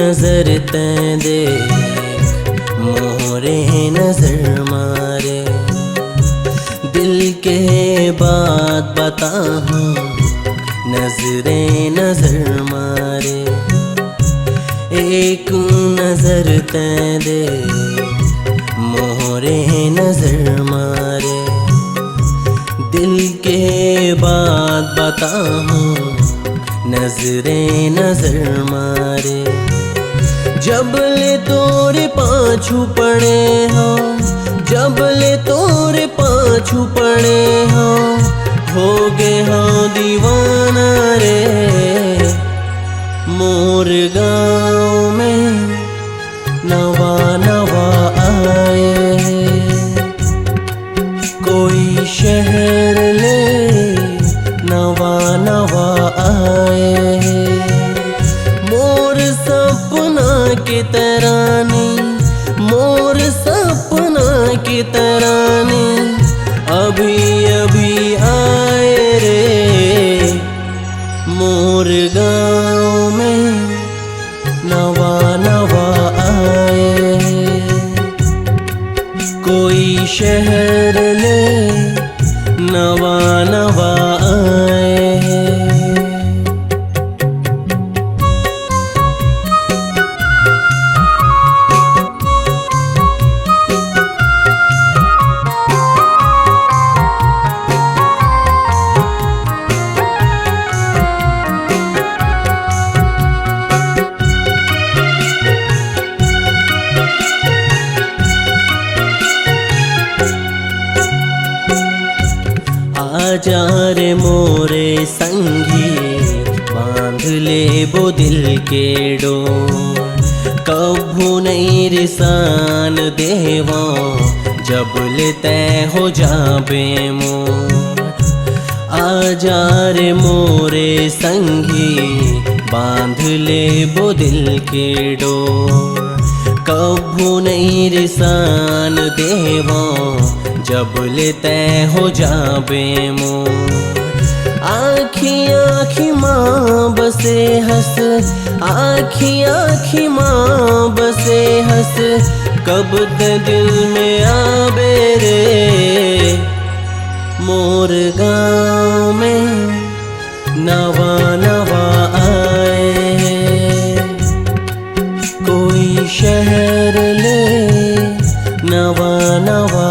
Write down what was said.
नजर तैं दे मोरे नजर मारे। दिल के बात बताऊं नजरें नजर मारे। एक नजर तैं दे मोरे नजर मारे। दिल के बात बताऊं नजरें नजर मारे। जब ले तोरे पाछू पड़े हो, जब ले तोरे पाछू पड़े हो गए हो दीवाना रे। मोर गाँव में नवा नवा आए कोई शहर ले नवा नवा आए। मोर सपना की तरानी, मोर सपना की तरानी अभी अभी आए रे। मोर गाँव में नवा नवा आए कोई शहर ले नवा नवा आए। आजा रे मोरे संगी बांध ले वो दिल के डोर। कभू नहीं रिसान देवा जब ले तय हो जाबे मोर। आजा रे मोरे संगी बांध ले वो दिल के डोर। कभू नहीं रिसान देवा जब ले तय हो जाबे मोर। आँखी आँखी माँ बसे हंस, आँखी आँखी माँ बसे हंस कब ते दिल में आबे रे। मोर गाँव में नवा नवा आए कोई शहर ले नवा नवा